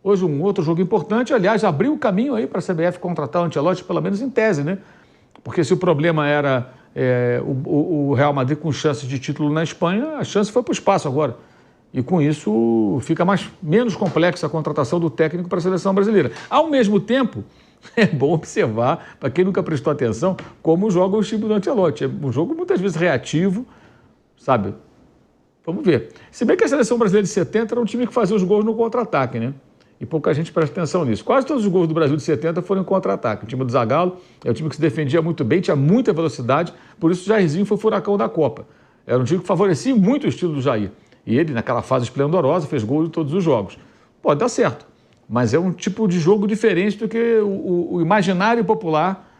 Hoje um outro jogo importante, aliás, abriu o caminho aí para a CBF contratar o Ancelotti, pelo menos em tese, né? Porque se o problema era o Real Madrid com chance de título na Espanha, a chance foi para o espaço agora. E com isso fica menos complexa a contratação do técnico para a seleção brasileira. Ao mesmo tempo, é bom observar, para quem nunca prestou atenção, como joga o time do Ancelotti. É um jogo muitas vezes reativo, sabe? Vamos ver. Se bem que a seleção brasileira de 70 era um time que fazia os gols no contra-ataque, né? E pouca gente presta atenção nisso. Quase todos os gols do Brasil de 70 foram em contra-ataque. O time do Zagallo é um time que se defendia muito bem, tinha muita velocidade, por isso o Jairzinho foi furacão da Copa. Era um time que favorecia muito o estilo do Jair. E ele, naquela fase esplendorosa, fez gol em todos os jogos. Pode dar certo, mas é um tipo de jogo diferente do que o imaginário popular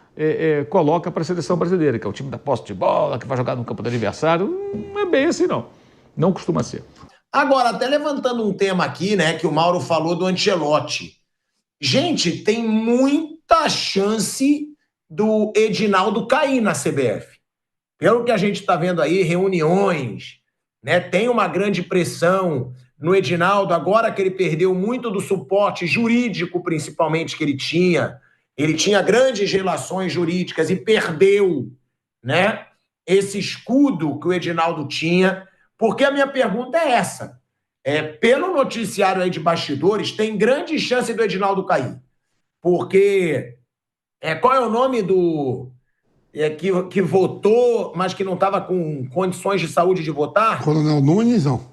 coloca para a seleção brasileira, que é o time da posse de bola, que vai jogar no campo do adversário. Não é bem assim, não. Não costuma ser. Agora, até levantando um tema aqui, né, que o Mauro falou do Ancelotti. Gente, tem muita chance do Edinaldo cair na CBF. Pelo que a gente está vendo aí, reuniões, né, tem uma grande pressão no Edinaldo, agora que ele perdeu muito do suporte jurídico, principalmente, que ele tinha. Ele tinha grandes relações jurídicas e perdeu, né, esse escudo que o Edinaldo tinha. Porque a minha pergunta é essa. Pelo noticiário aí de bastidores, tem grande chance do Edinaldo cair. Porque qual é o nome do que votou, mas que não estava com condições de saúde de votar? Coronel Nunes, não.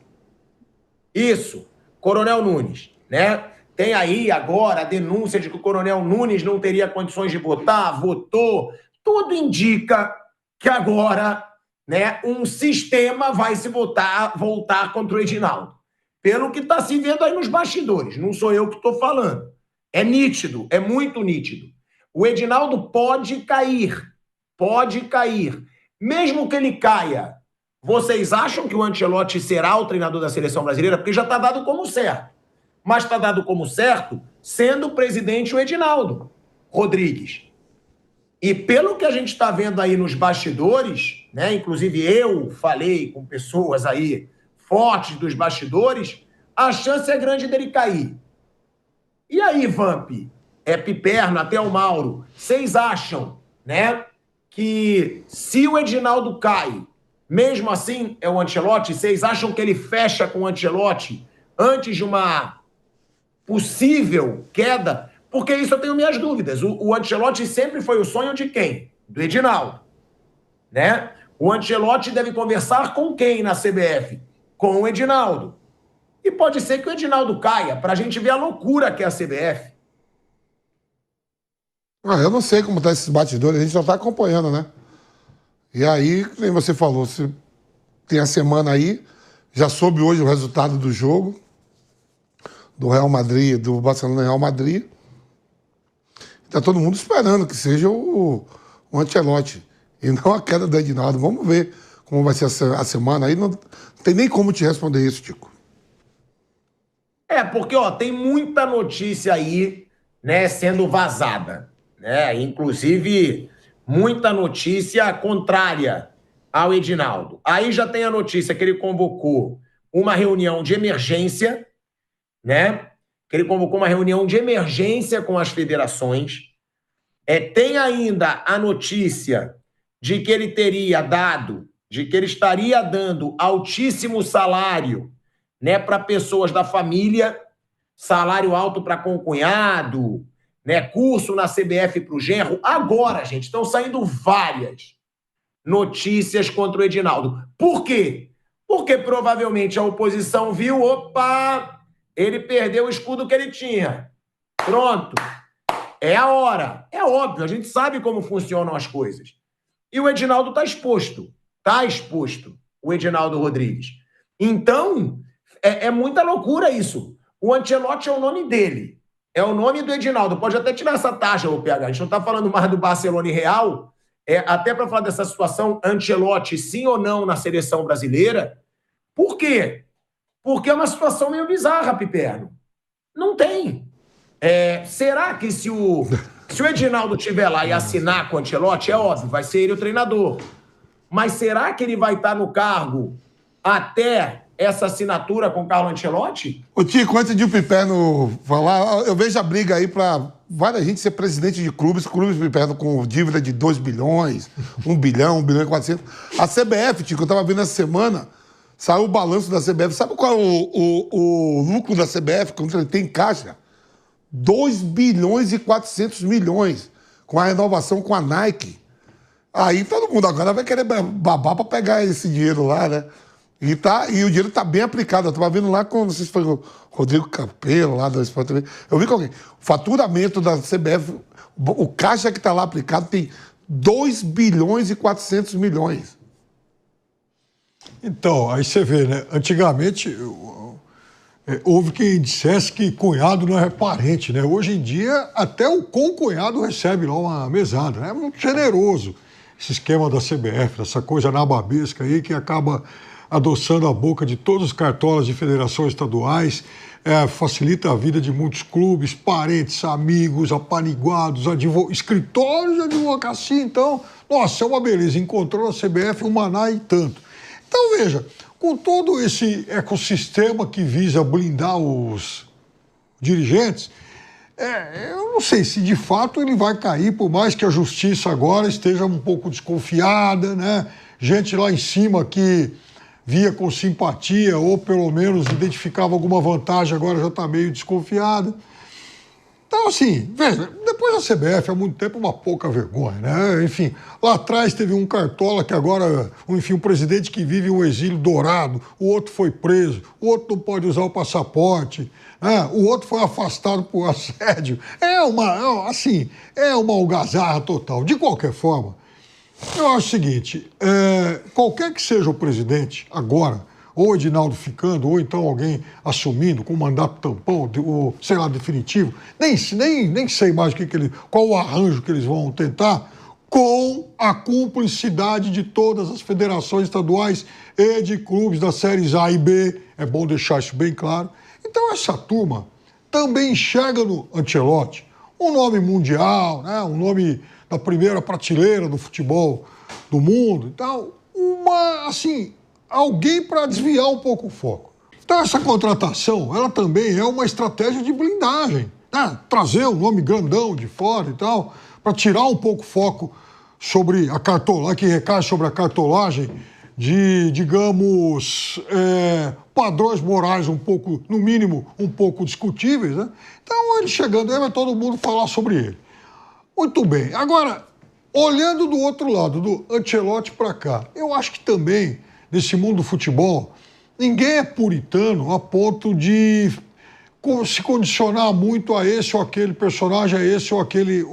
Isso, Coronel Nunes, né? Tem aí agora a denúncia de que o Coronel Nunes não teria condições de votar, votou. Tudo indica que agora, né, um sistema vai se voltar contra o Edinaldo. Pelo que está se vendo aí nos bastidores. Não sou eu que estou falando. É nítido, é muito nítido. O Edinaldo pode cair. Pode cair. Mesmo que ele caia, vocês acham que o Ancelotti será o treinador da seleção brasileira? Porque já está dado como certo. Mas está dado como certo sendo o presidente o Edinaldo Rodrigues. E pelo que a gente está vendo aí nos bastidores, né, inclusive eu falei com pessoas aí fortes dos bastidores, a chance é grande dele cair. E aí, Vamp, Piperno, até o Mauro, vocês acham, né, que se o Edinaldo cai, mesmo assim é o Ancelotti? Vocês acham que ele fecha com o Ancelotti antes de uma possível queda? Porque isso eu tenho minhas dúvidas. O Ancelotti sempre foi o sonho de quem? Do Edinaldo, né? O Ancelotti deve conversar com quem na CBF? Com o Edinaldo. E pode ser que o Edinaldo caia, para a gente ver a loucura que é a CBF. Eu não sei como tá esses batidores, a gente só está acompanhando, né? E aí, como você falou, se tem a semana aí, já soube hoje o resultado do jogo, do Real Madrid, do Barcelona e Real Madrid. Está todo mundo esperando que seja o Ancelotti e não a queda do Edinaldo. Vamos ver como vai ser a semana. Aí não tem nem como te responder isso, Tico. Porque tem muita notícia aí, né, sendo vazada, né? Inclusive, muita notícia contrária ao Edinaldo. Aí já tem a notícia que ele convocou uma reunião de emergência, né? Que ele convocou uma reunião de emergência com as federações. Tem ainda a notícia de que ele estaria dando altíssimo salário, né, para pessoas da família, salário alto para concunhado, né, curso na CBF para o genro. Agora, gente, estão saindo várias notícias contra o Edinaldo. Por quê? Porque provavelmente a oposição viu, ele perdeu o escudo que ele tinha. Pronto. É a hora. É óbvio, a gente sabe como funcionam as coisas. E o Edinaldo está exposto. Está exposto, o Edinaldo Rodrigues. Então, é muita loucura isso. O Ancelotti é o nome dele. É o nome do Edinaldo. Pode até tirar essa taxa, ô PH. A gente não está falando mais do Barcelona e Real. Até para falar dessa situação, Ancelotti, sim ou não, na seleção brasileira. Por quê? Porque é uma situação meio bizarra, Piperno. Não tem. Será que se o Edinaldo estiver lá e assinar com o Ancelotti, é óbvio, vai ser ele o treinador. Mas será que ele vai estar no cargo até essa assinatura com o Carlo Ancelotti? Ô, Tico, antes de o Piperno falar, eu vejo a briga aí para várias gente ser presidente de clubes Piperno com dívida de 2 bilhões, 1 bilhão, 1 bilhão e 400. A CBF, Tico, eu tava vendo essa semana, saiu o balanço da CBF. Sabe qual é o lucro da CBF quando ele tem em caixa? 2 bilhões e 400 milhões com a renovação com a Nike. Aí todo mundo agora vai querer babar para pegar esse dinheiro lá, né? E o dinheiro está bem aplicado. Eu estava vendo lá com, não sei se foi o Rodrigo Capello, lá da Sport TV. Eu vi com alguém. O faturamento da CBF, o caixa que está lá aplicado tem 2 bilhões e 400 milhões. Então, aí você vê, né? Antigamente, houve quem dissesse que cunhado não é parente, né? Hoje em dia, até o concunhado recebe lá uma mesada, né? É muito generoso esse esquema da CBF, essa coisa nababesca aí que acaba adoçando a boca de todos os cartolas de federações estaduais, facilita a vida de muitos clubes, parentes, amigos, apaniguados, escritórios de advocacia. Então, nossa, é uma beleza. Encontrou na CBF um maná e tanto. Então, veja, com todo esse ecossistema que visa blindar os dirigentes, eu não sei se de fato ele vai cair, por mais que a justiça agora esteja um pouco desconfiada, né? Gente lá em cima que via com simpatia ou pelo menos identificava alguma vantagem, agora já está meio desconfiada. Então, assim, veja, depois da CBF há muito tempo uma pouca vergonha, né? Enfim, lá atrás teve um cartola que agora, enfim, um presidente que vive um exílio dourado, o outro foi preso, o outro não pode usar o passaporte, né? O outro foi afastado por assédio. É uma algazarra total. De qualquer forma, eu acho o seguinte, qualquer que seja o presidente agora, ou Edinaldo ficando, ou então alguém assumindo com mandato tampão, ou sei lá, definitivo, nem sei mais qual o arranjo que eles vão tentar, com a cumplicidade de todas as federações estaduais e de clubes das séries A e B, é bom deixar isso bem claro. Então essa turma também enxerga no Ancelotti um nome mundial, né, um nome da primeira prateleira do futebol do mundo. Então, alguém para desviar um pouco o foco. Então, essa contratação, ela também é uma estratégia de blindagem, né? Trazer um nome grandão de fora e tal, para tirar um pouco o foco sobre a cartolagem, que recai sobre a cartolagem de, digamos, padrões morais um pouco, no mínimo, um pouco discutíveis, né? Então, ele chegando aí, vai todo mundo falar sobre ele. Muito bem. Agora, olhando do outro lado, do Ancelotti para cá, eu acho que também, nesse mundo do futebol, ninguém é puritano a ponto de se condicionar muito a esse ou aquele personagem, a esse ou aquele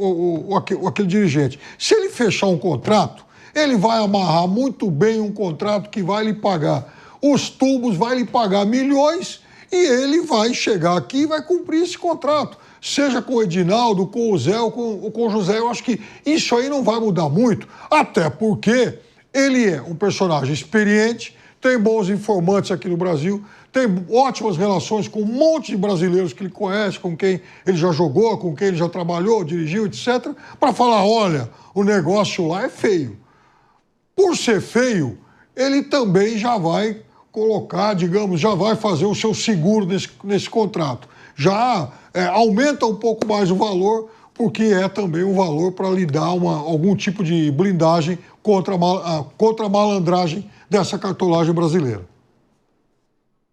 dirigente. Se ele fechar um contrato, ele vai amarrar muito bem um contrato que vai lhe pagar os tubos, vai lhe pagar milhões e ele vai chegar aqui e vai cumprir esse contrato. Seja com o Edinaldo, com o Zé ou com o José, eu acho que isso aí não vai mudar muito, até porque ele é um personagem experiente, tem bons informantes aqui no Brasil, tem ótimas relações com um monte de brasileiros que ele conhece, com quem ele já jogou, com quem ele já trabalhou, dirigiu, etc., para falar, olha, o negócio lá é feio. Por ser feio, ele também já vai colocar, digamos, já vai fazer o seu seguro nesse contrato. Já aumenta um pouco mais o valor, porque é também um valor para lhe dar algum tipo de blindagem contra a malandragem dessa cartolagem brasileira.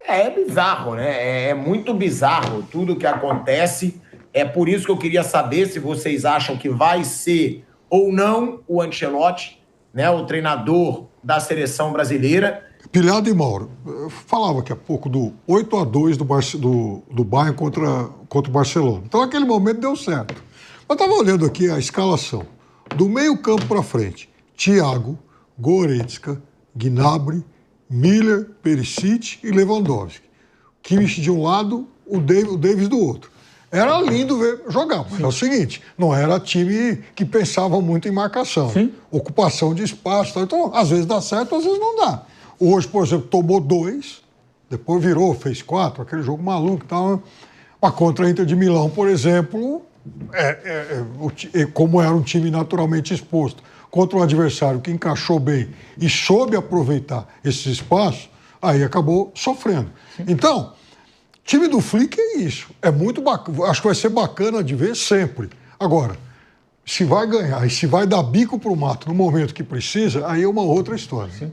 É bizarro, né? É muito bizarro tudo que acontece. É por isso que eu queria saber se vocês acham que vai ser ou não o Ancelotti, né, o treinador da seleção brasileira. Pilhado e Mauro, eu falava aqui há pouco do 8-2 do Bayern contra o Barcelona. Então, naquele momento deu certo. Eu estava olhando aqui a escalação. Do meio campo para frente, Thiago, Goretzka, Gnabry, Miller, Perisic e Lewandowski. Kimmich de um lado, o Davis do outro. Era lindo ver jogar, mas é o seguinte, não era time que pensava muito em marcação. Sim. Ocupação de espaço. Tal. Então, às vezes dá certo, às vezes não dá. Hoje, por exemplo, tomou 2, depois virou, fez 4, aquele jogo maluco e tal. Mas contra a Inter de Milão, por exemplo, como era um time naturalmente exposto, contra um adversário que encaixou bem e soube aproveitar esses espaços, Aí acabou sofrendo. Então, time do Flick é isso. É muito bacana. Acho que vai ser bacana de ver sempre. Agora, se vai ganhar e se vai dar bico pro mato no momento que precisa, aí é uma outra história. Sim.